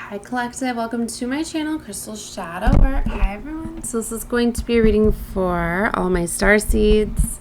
Hi Collective, welcome to my channel, Crystal Shadow Work. Hi everyone. So this is going to be a reading for all my Starseeds,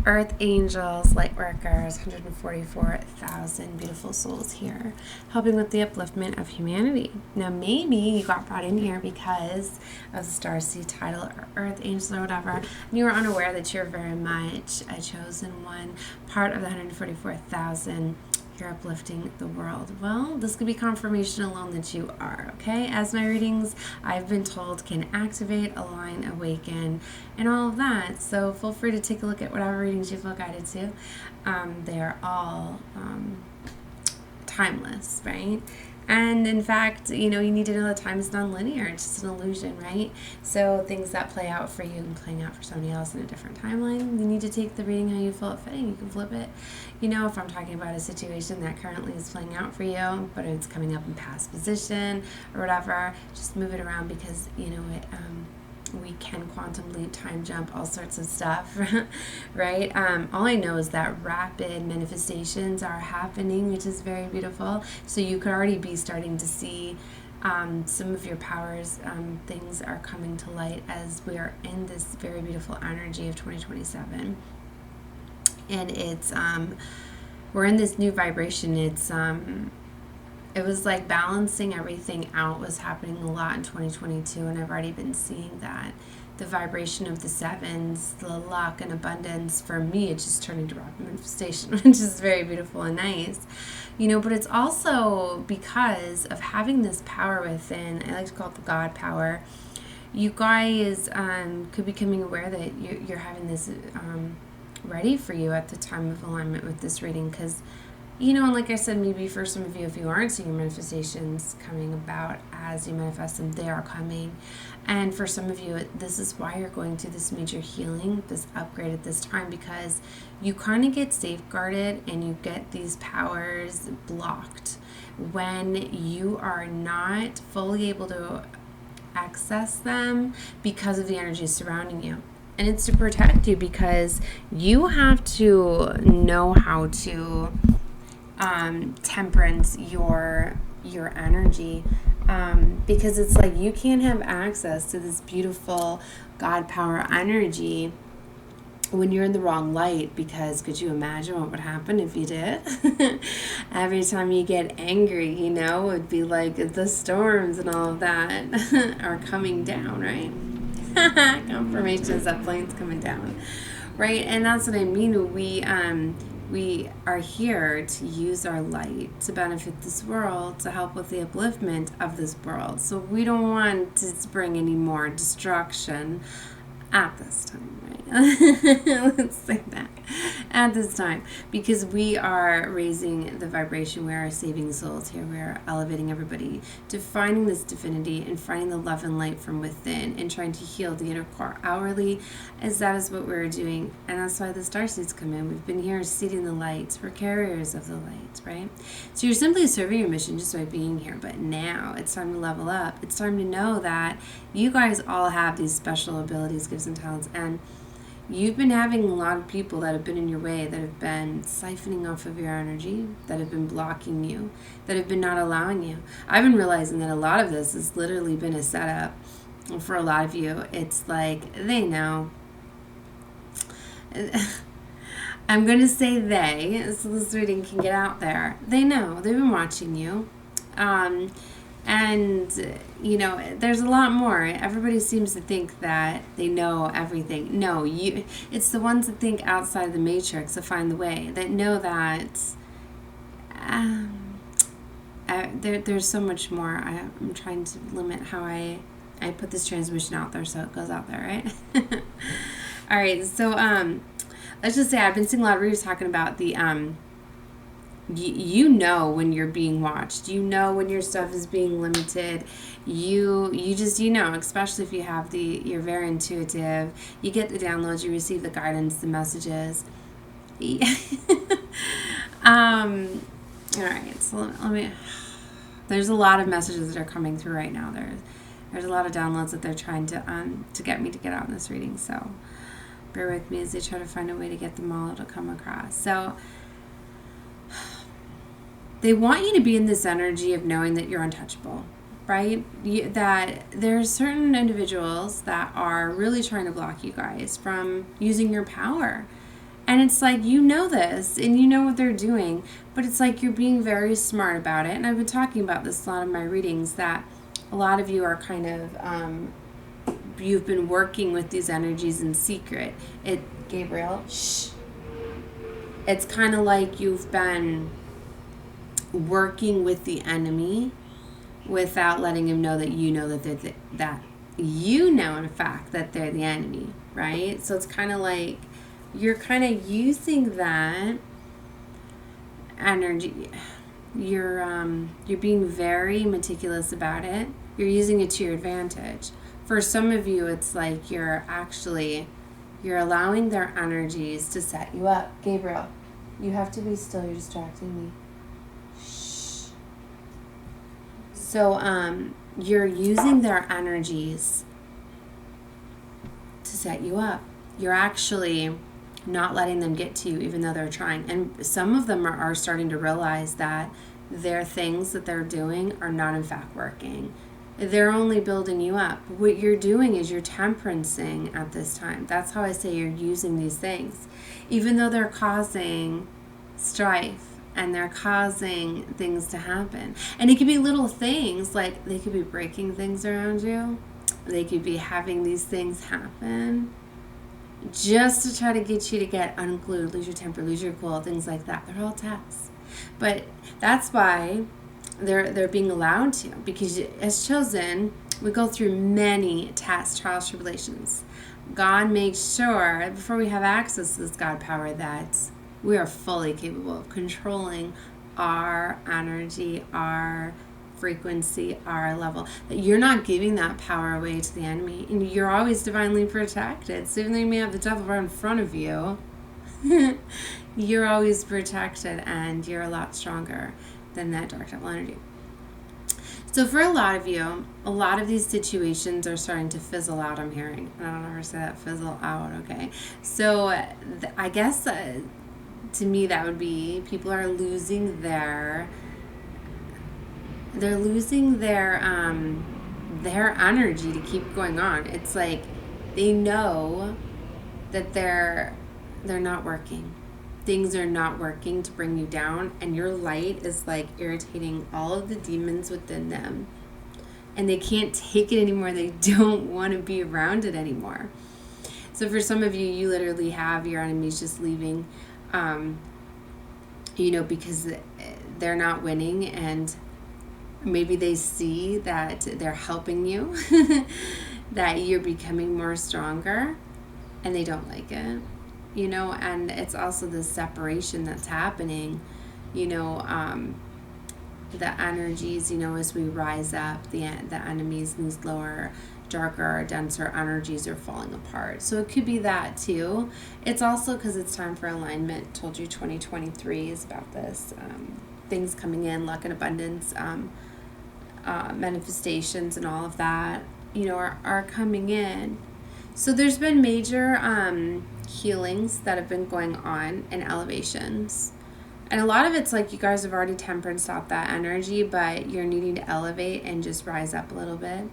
Earth Angels, Lightworkers, 144,000 beautiful souls here, helping with the upliftment of humanity. Now maybe you got brought in here because of the Starseed title, or Earth Angels or whatever, and you were unaware that you're very much a chosen one, part of the 144,000. You're uplifting the world. Well, this could be confirmation alone that you are, okay? As my readings, I've been told, can activate, align, awaken, and all of that. So feel free to take a look at whatever readings you feel guided to. They are all timeless, right? And in fact, you need to know that time is non-linear. It's just an illusion, right? So things that play out for you and playing out for somebody else in a different timeline, you need to take the reading how you feel it fitting. You can flip it. If I'm talking about a situation that currently is playing out for you, but it's coming up in past position or whatever, just move it around because, we can quantum leap, time jump, all sorts of stuff, right? All I know is that rapid manifestations are happening, which is very beautiful. So you could already be starting to see some of your powers. Things are coming to light as we are in this very beautiful energy of 2027. And it's, we're in this new vibration. It was like balancing everything out was happening a lot in 2022, and I've already been seeing that. The vibration of the sevens, the luck and abundance, for me, it's just turning to rapid manifestation, which is very beautiful and nice. But it's also because of having this power within, I like to call it the God power. You guys could be becoming aware that you're having this ready for you at the time of alignment with this reading, because and like I said, maybe for some of you, if you aren't seeing your manifestations coming about as you manifest them, they are coming. And for some of you, this is why you're going through this major healing, this upgrade at this time, because you kind of get safeguarded and you get these powers blocked when you are not fully able to access them because of the energy surrounding you. And it's to protect you, because you have to know how to temperance your energy, because it's like you can't have access to this beautiful God power energy when you're in the wrong light, because could you imagine what would happen if you did? Every time you get angry, it would be like the storms and all of that are coming down, right? Confirmations that plane's coming down, right? And that's what I mean. We are here to use our light to benefit this world, to help with the upliftment of this world. So we don't want to bring any more destruction at this time, right? Let's say that. At this time. Because we are raising the vibration. We are saving souls here. We are elevating everybody to finding this divinity and finding the love and light from within and trying to heal the inner core hourly, as that is what we're doing. And that's why the Starseeds come in. We've been here seeding the light. We're carriers of the light, right? So you're simply serving your mission just by being here. But now it's time to level up. It's time to know that you guys all have these special abilities, gifts, and talents. And you've been having a lot of people that have been in your way, that have been siphoning off of your energy, that have been blocking you, that have been not allowing you. I've been realizing that a lot of this has literally been a setup. For a lot of you, it's like they know. I'm going to say they, so this reading can get out there. They know. They've been watching you. And, there's a lot more. Everybody seems to think that they know everything. No, it's the ones that think outside the matrix, that find the way, that know that there's so much more. I'm trying to limit how I put this transmission out there so it goes out there, right? All right, so let's just say I've been seeing a lot of readers talking about the you know when you're being watched. You know when your stuff is being limited. You just especially if you have you're very intuitive. You get the downloads, you receive the guidance, the messages. All right, so let me. There's a lot of messages that are coming through right now. There's a lot of downloads that they're trying to get me to get out in this reading. So bear with me as they try to find a way to get them all to come across. So they want you to be in this energy of knowing that you're untouchable, right? That there's certain individuals that are really trying to block you guys from using your power. And it's like, you know this and you know what they're doing, but it's like you're being very smart about it. And I've been talking about this a lot in my readings, that a lot of you are kind of, you've been working with these energies in secret. Gabriel, shh. It's kind of like you've been working with the enemy without letting him know that you know that that you know in fact that they're the enemy, right? So it's kind of like you're kind of using that energy. You're being very meticulous about it. You're using it to your advantage. For some of you, it's like you're allowing their energies to set you up. Gabriel, you have to be still. You're distracting me. Shh. So you're using their energies to set you up. You're actually not letting them get to you, even though they're trying. And some of them are starting to realize that their things that they're doing are not in fact working. They're only building you up. What you're doing is you're temperancing at this time. That's how I say you're using these things. Even though they're causing strife and they're causing things to happen. And it could be little things, like they could be breaking things around you. They could be having these things happen just to try to get you to get unglued, lose your temper, lose your cool, things like that. They're all tests. But that's why they're being allowed to, because as chosen, we go through many tests, trials, tribulations. God makes sure before we have access to this God power that we are fully capable of controlling our energy, our frequency, our level. That you're not giving that power away to the enemy, and you're always divinely protected. So even though you may have the devil right in front of you, you're always protected, and you're a lot stronger than that dark devil energy. So for a lot of you, a lot of these situations are starting to fizzle out, I'm hearing. I don't ever say that, fizzle out, okay? So I guess to me that would be people are losing their energy to keep going on. It's like they know that they're not working. Things are not working to bring you down, and your light is like irritating all of the demons within them, and they can't take it anymore. They don't want to be around it anymore. So for some of you, you literally have your enemies just leaving, because they're not winning, and maybe they see that they're helping you, that you're becoming more stronger, and they don't like it. And it's also the separation that's happening, the energies, as we rise up, the enemies, these lower, darker, denser energies are falling apart. So it could be that too. It's also because it's time for alignment. Told you 2023 is about this, things coming in, luck and abundance, manifestations and all of that, are coming in. So there's been major healings that have been going on and elevations. And a lot of it's like you guys have already temperanced out that energy, but you're needing to elevate and just rise up a little bit.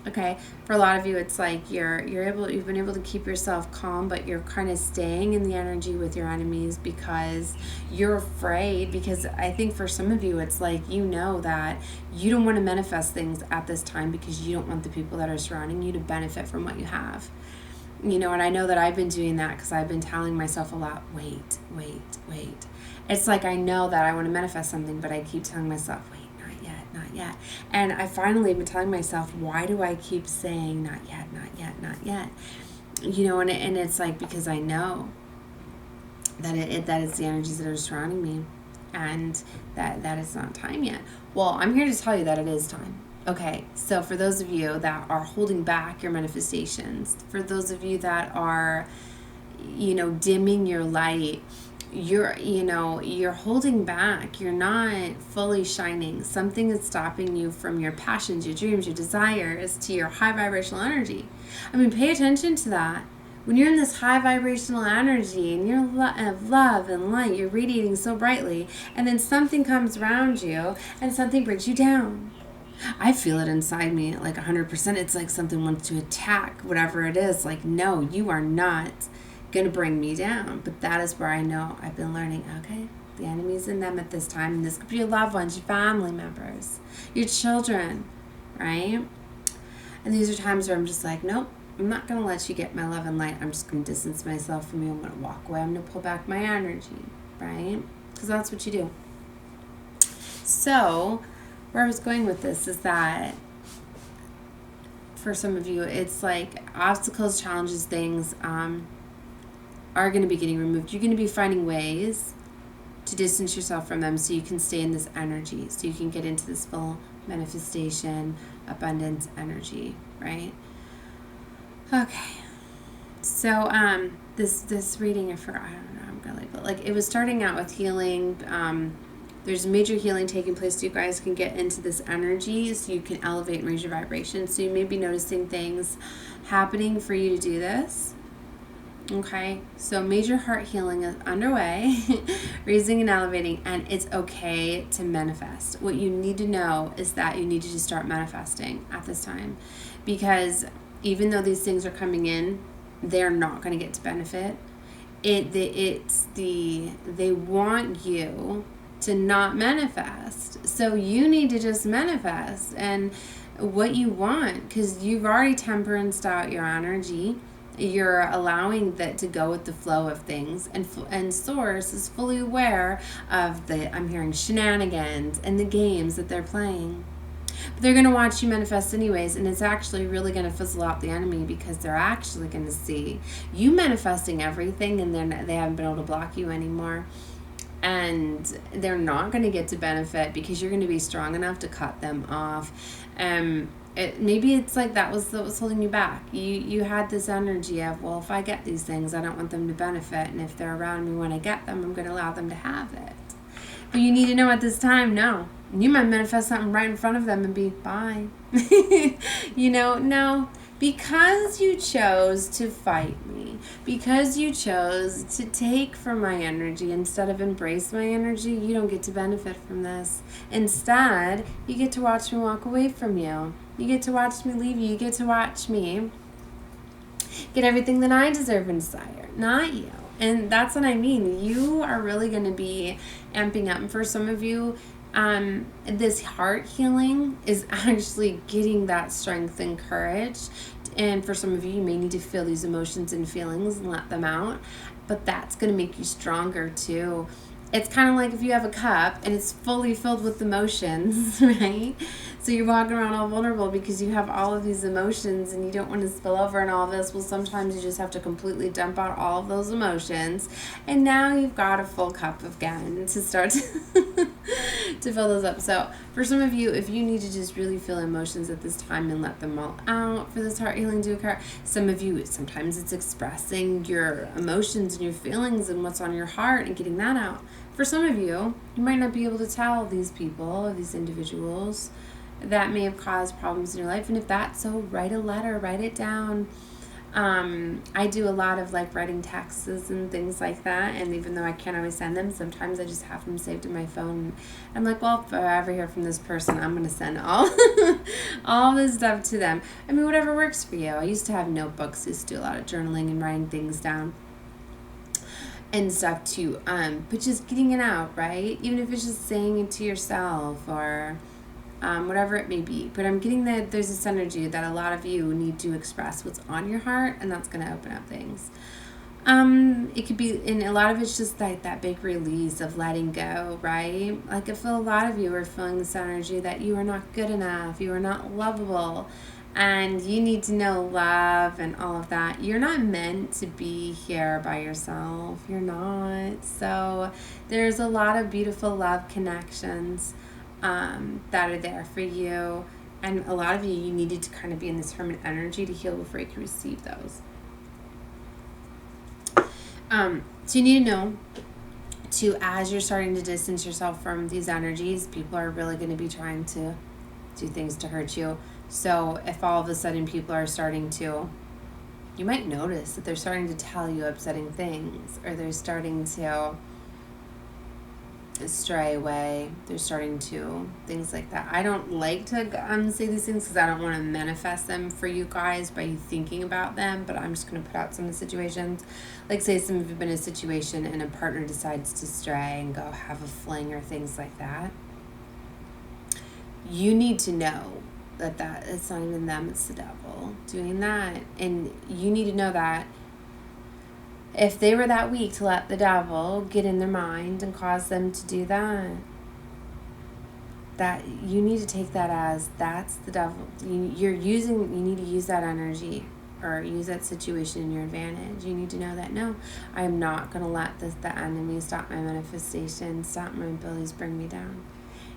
Okay, for a lot of you, it's like you've been able to keep yourself calm, but you're kind of staying in the energy with your enemies because you're afraid. Because I think for some of you, it's like that you don't want to manifest things at this time because you don't want the people that are surrounding you to benefit from what you have. And I know that I've been doing that because I've been telling myself a lot, wait. It's like I know that I want to manifest something, but I keep telling myself, wait, not yet. And I finally been telling myself, why do I keep saying not yet? And it's like, because I know that that is the energies that are surrounding me, and that it's not time yet. Well, I'm here to tell you that it is time. Okay, so for those of you that are holding back your manifestations, for those of you that are, dimming your light, you're holding back. You're not fully shining. Something is stopping you from your passions, your dreams, your desires, to your high vibrational energy. Pay attention to that. When you're in this high vibrational energy and you're of love and light, you're radiating so brightly, and then something comes around you and something brings you down. I feel it inside me like 100%. It's like something wants to attack whatever it is. Like, no, you are not going to bring me down. But that is where I know I've been learning, okay, the enemy's in them at this time. And this could be your loved ones, your family members, your children, right? And these are times where I'm just like, nope, I'm not going to let you get my love and light. I'm just going to distance myself from you. I'm going to walk away. I'm going to pull back my energy, right? Because that's what you do. So where I was going with this is that for some of you, it's like obstacles, challenges, things are going to be getting removed. You're going to be finding ways to distance yourself from them so you can stay in this energy, so you can get into this full manifestation, abundance energy, right? Okay. So this reading, I forgot, I don't know, I'm really, but like it was starting out with healing. There's major healing taking place so you guys can get into this energy so you can elevate and raise your vibration. So you may be noticing things happening for you to do this. Okay, so major heart healing is underway, raising and elevating, and it's okay to manifest. What you need to know is that you need to just start manifesting at this time, because even though these things are coming in, they're not going to get to benefit. They want you to not manifest. So you need to just manifest and what you want, because you've already temperanced out your energy. You're allowing that to go with the flow of things, and Source is fully aware of I'm hearing shenanigans and the games that they're playing. But they're going to watch you manifest anyways, and it's actually really going to fizzle out the enemy, because they're actually going to see you manifesting everything, and they haven't been able to block you anymore. And they're not going to get to benefit because you're going to be strong enough to cut them off. Maybe it's like that was holding you back. You had this energy of, well, if I get these things, I don't want them to benefit. And if they're around me when I get them, I'm going to allow them to have it. But you need to know at this time, no. You might manifest something right in front of them and be, bye. No. Because you chose to fight me, because you chose to take from my energy instead of embrace my energy, you don't get to benefit from this. Instead, you get to watch me walk away from you. You get to watch me leave you. You get to watch me get everything that I deserve and desire, not you. And that's what I mean. You are really going to be amping up. And for some of you, this heart healing is actually getting that strength and courage. And for some of you, you may need to feel these emotions and feelings and let them out. But that's going to make you stronger too. It's kind of like if you have a cup and it's fully filled with emotions, right? So you're walking around all vulnerable because you have all of these emotions and you don't want to spill over and all of this. Well, sometimes you just have to completely dump out all of those emotions. And now you've got a full cup again to start to fill those up. So for some of you, if you need to just really feel emotions at this time and let them all out for this heart healing to occur. Some of you, sometimes it's expressing your emotions and your feelings and what's on your heart and getting that out. For some of you, you might not be able to tell these people or these individuals that may have caused problems in your life. And if that's so, write a letter, write it down. I do a lot of like writing texts and things like that. And even though I can't always send them, sometimes I just have them saved in my phone. I'm like, well, if I ever hear from this person, I'm going to send all this stuff to them. I mean, whatever works for you. I used to have notebooks. I used to do a lot of journaling and writing things down and stuff too, but just getting it out, right? Even if it's just saying it to yourself or whatever it may be. But I'm getting that there's this energy that a lot of you need to express what's on your heart, and that's going to open up things. It could be, and a lot of it's just like that big release of letting go, right? Like I feel a lot of you are feeling this energy that you are not good enough, you are not lovable, and you need to know love and all of that. You're not meant to be here by yourself. You're not. So there's a lot of beautiful love connections that are there for you. And a lot of you needed to kind of be in this hermit energy to heal before you can receive those. So you need to know, as you're starting to distance yourself from these energies, people are really going to be trying to do things to hurt you. So if all of a sudden people are starting to you might notice that they're starting to tell you upsetting things, or they're starting to stray away. They're starting to, things like that. I don't like to say these things because I don't want to manifest them for you guys by you thinking about them, but I'm just going to put out some of the situations. Like, say some of you have been in a situation and a partner decides to stray and go have a fling or things like that. You need to know that it's not even them, it's the devil doing that. And you need to know that if they were that weak to let the devil get in their mind and cause them to do that, that you need to take that as that's the devil. You need to use that energy or use that situation in your advantage. You need to know that, no, I am not going to let the enemy stop my manifestation, stop my abilities, bring me down.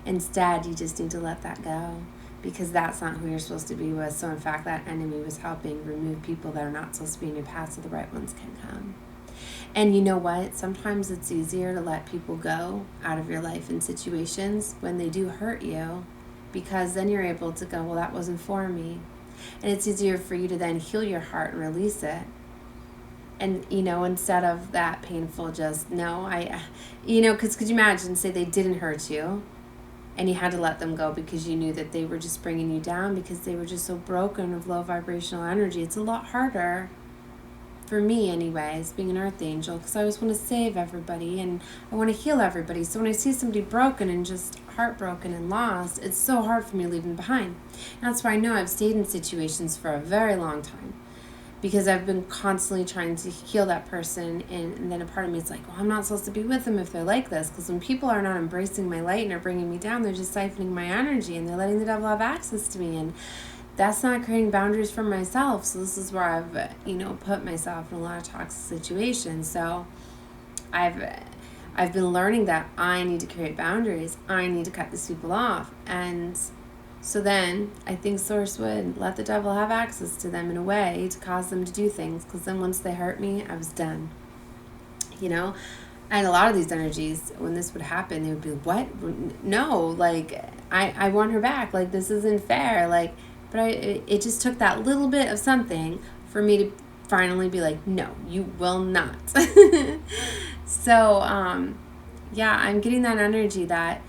Instead, you just need to let that go, because that's not who you're supposed to be with. So in fact, that enemy was helping remove people that are not supposed to be in your path so the right ones can come. And you know what? Sometimes it's easier to let people go out of your life in situations when they do hurt you, because then you're able to go, well, that wasn't for me. And it's easier for you to then heal your heart and release it. And, instead of that painful just, no, because could you imagine, say they didn't hurt you and you had to let them go because you knew that they were just bringing you down because they were just so broken of low vibrational energy. It's a lot harder. For me anyways, being an earth angel, because I always want to save everybody and I want to heal everybody. So when I see somebody broken and just heartbroken and lost, it's so hard for me to leave them behind. And that's why I know I've stayed in situations for a very long time, because I've been constantly trying to heal that person, and then a part of me is like, well, I'm not supposed to be with them if they're like this, because when people are not embracing my light and are bringing me down, they're just siphoning my energy and they're letting the devil have access to me, and that's not creating boundaries for myself. So this is where I've, put myself in a lot of toxic situations. So I've been learning that I need to create boundaries. I need to cut these people off. And so then I think Source would let the devil have access to them in a way to cause them to do things. Because then once they hurt me, I was done. And a lot of these energies, when this would happen, they would be, what? No, like, I want her back. Like, this isn't fair. Like, but it just took that little bit of something for me to finally be like, no, you will not. So, I'm getting that energy that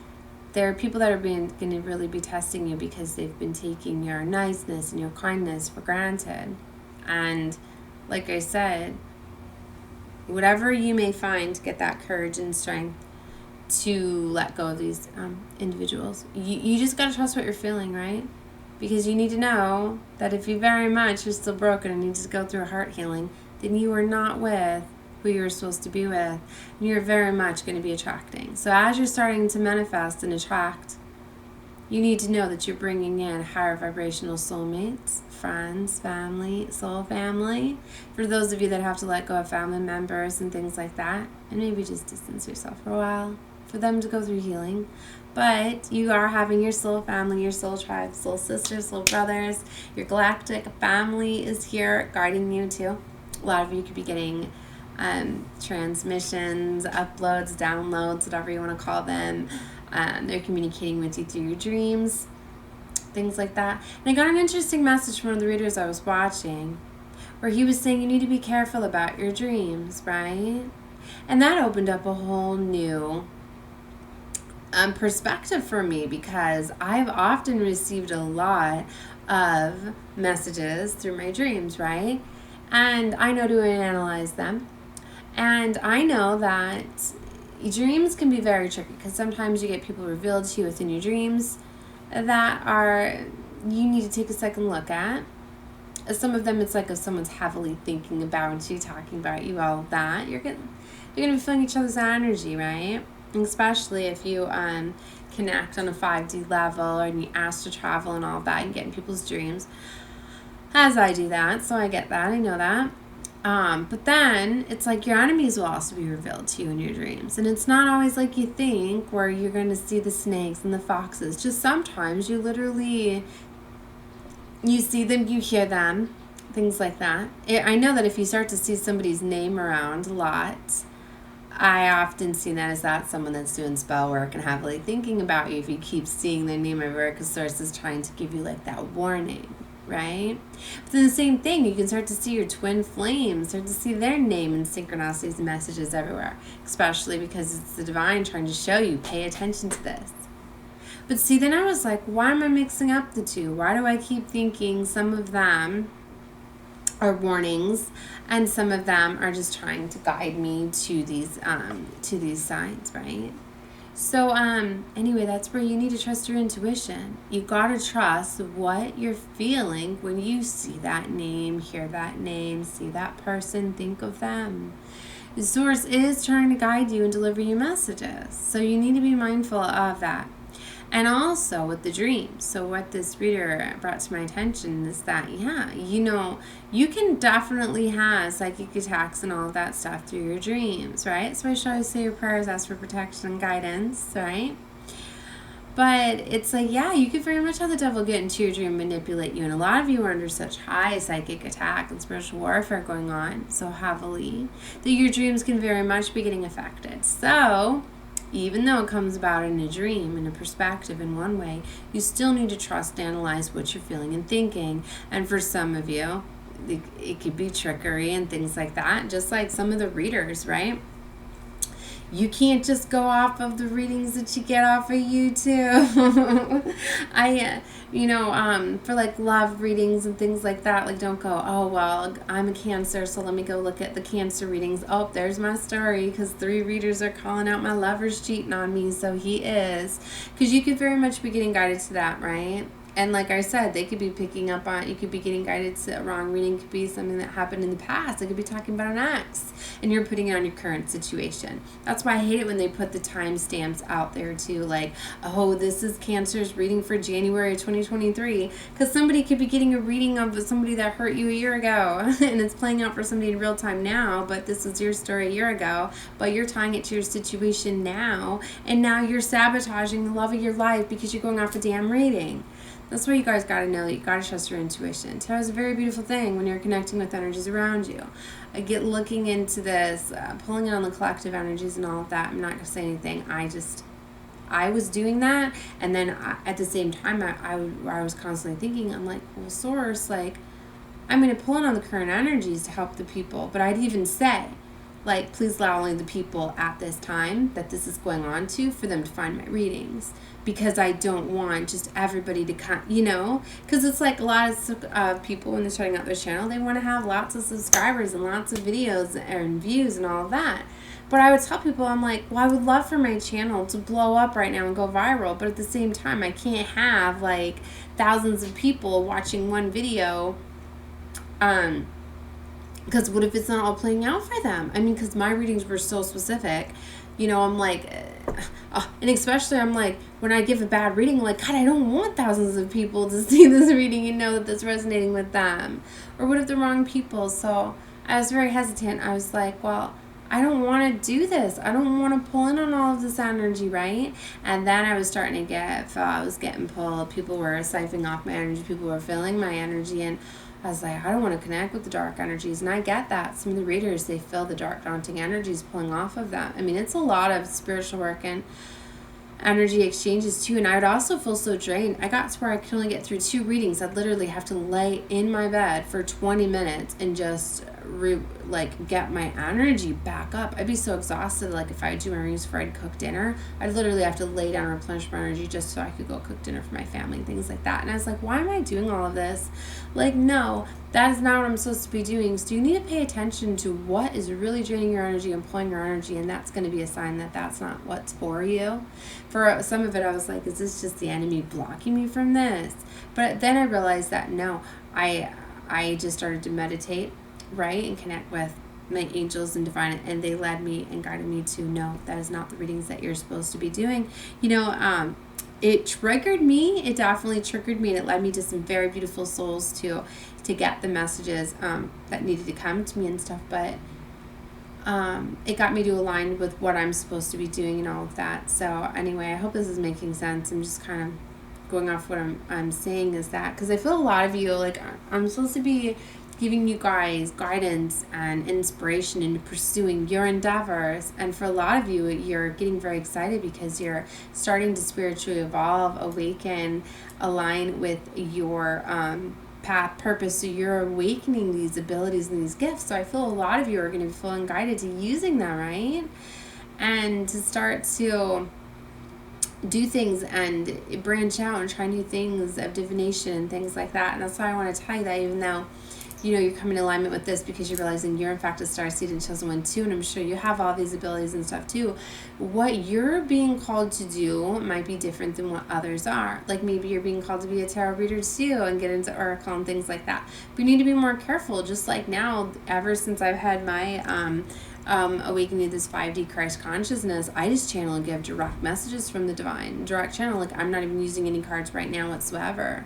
there are people that are going to really be testing you because they've been taking your niceness and your kindness for granted. And like I said, whatever you may find to get that courage and strength to let go of these individuals, you just got to trust what you're feeling, right? Because you need to know that if you very much are still broken and need to go through a heart healing, then you are not with who you're supposed to be with. And you're very much going to be attracting. So as you're starting to manifest and attract, you need to know that you're bringing in higher vibrational soulmates, friends, family, soul family. For those of you that have to let go of family members and things like that, and maybe just distance yourself for a while for them to go through healing. But you are having your soul family, your soul tribe, soul sisters, soul brothers. Your galactic family is here guiding you too. A lot of you could be getting transmissions, uploads, downloads, whatever you want to call them. They're communicating with you through your dreams, things like that. And I got an interesting message from one of the readers I was watching where he was saying you need to be careful about your dreams, right? And that opened up a whole new perspective for me, because I've often received a lot of messages through my dreams, right? And I know to analyze them. And I know that dreams can be very tricky, because sometimes you get people revealed to you within your dreams that you need to take a second look at. Some of them, it's like if someone's heavily thinking about you, talking about you, all of that, you're gonna be feeling each other's energy, right? Especially if you connect on a 5D level, or you ask to travel and all of that, and get in people's dreams, as I do that, so I get that, I know that. But then it's like your enemies will also be revealed to you in your dreams, and it's not always like you think, where you're going to see the snakes and the foxes. Just sometimes you see them, you hear them, things like that. I know that if you start to see somebody's name around a lot, I often see that as someone that's doing spell work and heavily thinking about you if you keep seeing their name everywhere, because Source is trying to give you like that warning, right? But then the same thing, you can start to see your twin flames, start to see their name and synchronicities and messages everywhere, especially because it's the divine trying to show you, pay attention to this. But see, then I was like, why am I mixing up the two? Why do I keep thinking some of them are warnings and some of them are just trying to guide me to these signs, right? So anyway, that's where you need to trust your intuition. You gotta trust what you're feeling when you see that name, hear that name, see that person, think of them. The source is trying to guide you and deliver you messages, so you need to be mindful of that. And also with the dreams. So what this reader brought to my attention is that, you can definitely have psychic attacks and all of that stuff through your dreams, right? So I should always say your prayers, ask for protection and guidance, right? But it's like, you could very much have the devil get into your dream, manipulate you. And a lot of you are under such high psychic attack and spiritual warfare going on so heavily that your dreams can very much be getting affected. So even though it comes about in a dream, in a perspective, in one way, you still need to trust and analyze what you're feeling and thinking. And for some of you, it could be trickery and things like that, just like some of the readers, right? You can't just go off of the readings that you get off of YouTube. For like love readings and things like that, like don't go, oh, well, I'm a Cancer, so let me go look at the Cancer readings. Oh, there's my story because 3 readers are calling out my lover's cheating on me, so he is. Because you could very much be getting guided to that, right? And like I said, they could be picking up on, you could be getting guided to a wrong reading. Could be something that happened in the past. It could be talking about an ex, and you're putting it on your current situation. That's why I hate it when they put the timestamps out there too, like, oh, this is Cancer's reading for January 2023, because somebody could be getting a reading of somebody that hurt you a year ago, and it's playing out for somebody in real time now, but this was your story a year ago, but you're tying it to your situation now, and now you're sabotaging the love of your life because you're going off a damn reading. That's why you guys got to know that you got to trust your intuition. Tarot is a very beautiful thing when you're connecting with energies around you. I get looking into this, pulling it on the collective energies and all of that. I'm not going to say anything. I was doing that. And then at the same time, I was constantly thinking, I'm like, well, source, like, I'm going to pull in on the current energies to help the people. But I'd even say, like, please allow only the people at this time that this is going on to for them to find my readings. Because I don't want just everybody to come, because it's like a lot of people when they're starting out their channel, they want to have lots of subscribers and lots of videos and views and all of that. But I would tell people, I'm like, well, I would love for my channel to blow up right now and go viral. But at the same time, I can't have like thousands of people watching one video. Because what if it's not all playing out for them? I mean, because my readings were so specific. I'm like, and especially I'm like, when I give a bad reading, I'm like, God, I don't want thousands of people to see this reading and know that that's resonating with them. Or what if the wrong people? So I was very hesitant. I was like, well, I don't want to do this. I don't want to pull in on all of this energy, right? And then I was starting to I was getting pulled. People were siphoning off my energy. People were filling my energy. And I was like, I don't want to connect with the dark energies. And I get that. Some of the readers, they feel the dark, daunting energies pulling off of that. I mean, it's a lot of spiritual work and energy exchanges too. And I would also feel so drained. I got to where I could only get through 2 readings. I'd literally have to lay in my bed for 20 minutes and just get my energy back up. I'd be so exhausted. Like if I do my readings before I'd cook dinner, I'd literally have to lay down and replenish my energy just so I could go cook dinner for my family and things like that. And I was like, why am I doing all of this? Like, no, that is not what I'm supposed to be doing. So you need to pay attention to what is really draining your energy and pulling your energy, and that's going to be a sign that that's not what's for you. For some of it, I was like, is this just the enemy blocking me from this? But then I realized that no, I just started to meditate, right, and connect with my angels and divine, and they led me and guided me to no, that is not the readings that you're supposed to be doing. It triggered me. It definitely triggered me, and it led me to some very beautiful souls to get the messages that needed to come to me and stuff. But it got me to align with what I'm supposed to be doing and all of that. So anyway, I hope this is making sense. I'm just kind of going off what I'm saying is that because I feel a lot of you, like, I'm supposed to be giving you guys guidance and inspiration in pursuing your endeavors. And for a lot of you, you're getting very excited because you're starting to spiritually evolve, awaken, align with your path, purpose. So you're awakening these abilities and these gifts. So I feel a lot of you are going to be feeling guided to using that, right? And to start to do things and branch out and try new things of divination and things like that. And that's why I want to tell you that, even though, you know, you're coming in alignment with this because you're realizing you're in fact a starseed and chosen one too, and I'm sure you have all these abilities and stuff too. What you're being called to do might be different than what others are. Like maybe you're being called to be a tarot reader too and get into oracle and things like that. But you need to be more careful. Just like now, ever since I've had my awakening this 5D Christ consciousness, I just channel and give direct messages from the divine, direct channel. Like I'm not even using any cards right now whatsoever.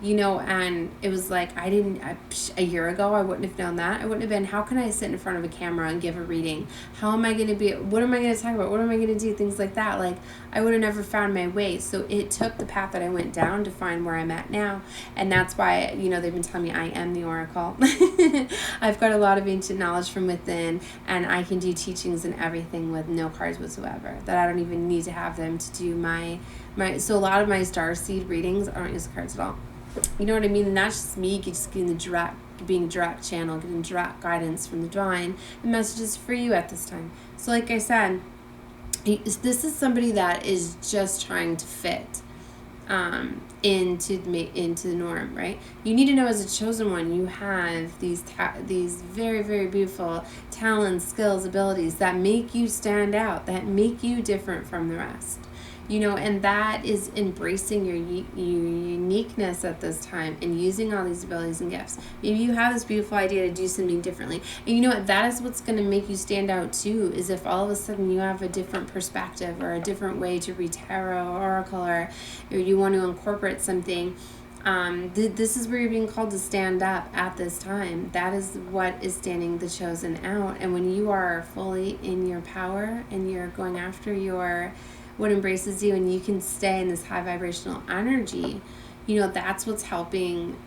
You know, and it was like, a year ago, I wouldn't have known that. I wouldn't have been, how can I sit in front of a camera and give a reading? How am I going to be, what am I going to talk about? What am I going to do? Things like that. Like, I would have never found my way. So it took the path that I went down to find where I'm at now. And that's why, you know, they've been telling me I am the oracle. I've got a lot of ancient knowledge from within, and I can do teachings and everything with no cards whatsoever. That I don't even need to have them to do my so a lot of my starseed readings aren't using cards at all. You know what I mean? And that's just me just getting being direct channel, getting direct guidance from the divine, the messages for you at this time. So like I said, this is somebody that is just trying to fit into the norm, right? You need to know as a chosen one, you have these very, very beautiful talents, skills, abilities that make you stand out, that make you different from the rest. You know, and that is embracing your uniqueness at this time and using all these abilities and gifts. Maybe you have this beautiful idea to do something differently. And you know what? That is what's going to make you stand out too, is if all of a sudden you have a different perspective or a different way to read tarot or oracle, or you want to incorporate something. This is where you're being called to stand up at this time. That is what is standing the chosen out. And when you are fully in your power and you're going after what embraces you, and you can stay in this high vibrational energy, you know, that's what's helping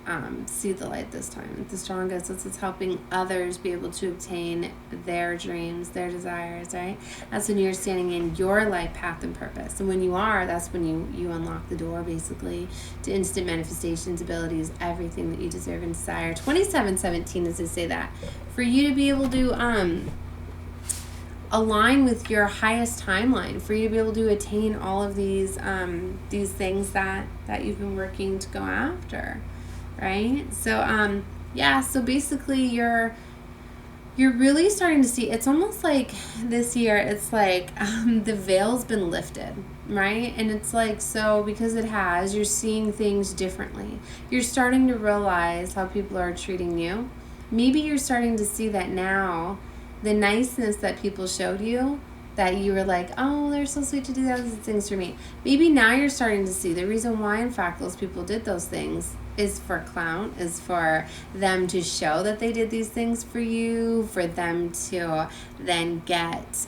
see the light this time. The strongest. That's what's helping others be able to obtain their dreams, their desires, right? That's when you're standing in your life path and purpose. And when you are, that's when you unlock the door basically to instant manifestations, abilities, everything that you deserve and desire. 2717 is to say that for you to be able to align with your highest timeline, for you to be able to attain all of these things that you've been working to go after, right? So so basically you're really starting to see, it's almost like this year, it's like the veil's been lifted, right? And it's like, so because it has, you're seeing things differently. You're starting to realize how people are treating you. Maybe you're starting to see that now. The niceness that people showed you, that you were like, oh, they're so sweet to do those things for me. Maybe now you're starting to see the reason why, in fact, those people did those things is for clout, is for them to show that they did these things for you, for them to then get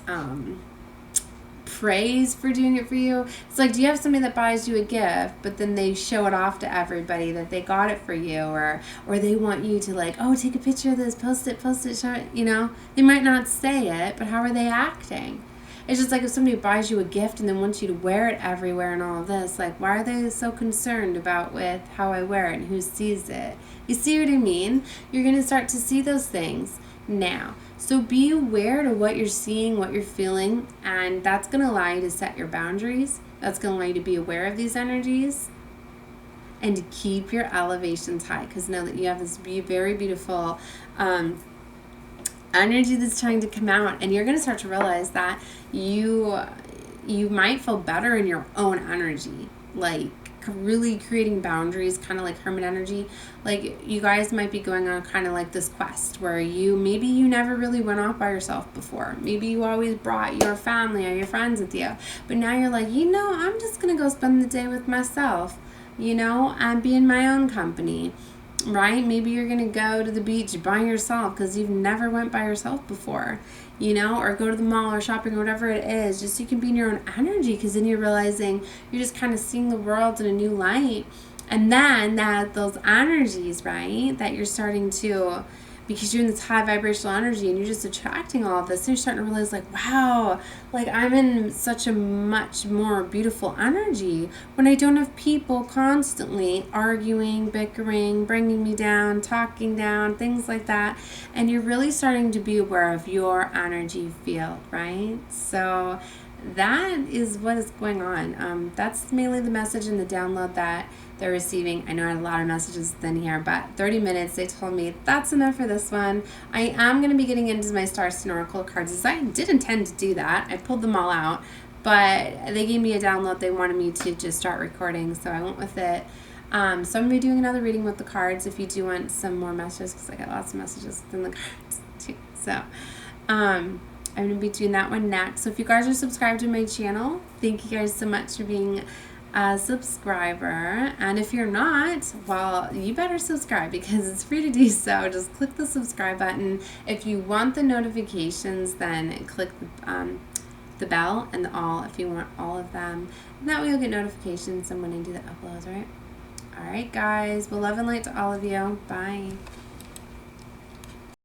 praise for doing it for you. It's like, do you have somebody that buys you a gift, but then they show it off to everybody that they got it for you, or they want you to like, oh, take a picture of this, post it, show it, you know? They might not say it, but how are they acting? It's just like if somebody buys you a gift and then wants you to wear it everywhere and all of this, like, why are they so concerned about with how I wear it and who sees it? You see what I mean? You're going to start to see those things now. So be aware to what you're seeing, what you're feeling, and that's going to allow you to set your boundaries. That's going to allow you to be aware of these energies and to keep your elevations high, because know that you have this very beautiful energy that's trying to come out, and you're going to start to realize that you might feel better in your own energy, like really creating boundaries, kind of like hermit energy. Like you guys might be going on kind of like this quest where maybe you never really went off by yourself before. Maybe you always brought your family or your friends with you, but now you're like, I'm just gonna go spend the day with myself, and be in my own company, right? Maybe you're gonna go to the beach by yourself because you've never went by yourself before, or go to the mall or shopping or whatever it is, just so you can be in your own energy, because then you're realizing you're just kind of seeing the world in a new light. And then those energies, right, that you're starting to because you're in this high vibrational energy and you're just attracting all of this. So you're starting to realize, like, wow, like I'm in such a much more beautiful energy when I don't have people constantly arguing, bickering, bringing me down, talking down, things like that. And you're really starting to be aware of your energy field, right? So that is what is going on. That's mainly the message in the download that they're receiving. I know I had a lot of messages in here, but 30 minutes, they told me that's enough for this one. I am going to be getting into my Starseeds Oracle cards, as I did intend to do that. I pulled them all out, but they gave me a download. They wanted me to just start recording, so I went with it. So I'm going to be doing another reading with the cards if you do want some more messages, because I got lots of messages within the cards too. So I'm going to be doing that one next. So if you guys are subscribed to my channel, thank you guys so much for being a subscriber. And if you're not, well, you better subscribe because it's free to do so. Just click the subscribe button. If you want the notifications, then click the bell and the all if you want all of them. And that way you'll get notifications when I do the uploads, right? All right, guys. Well, love and light to all of you. Bye.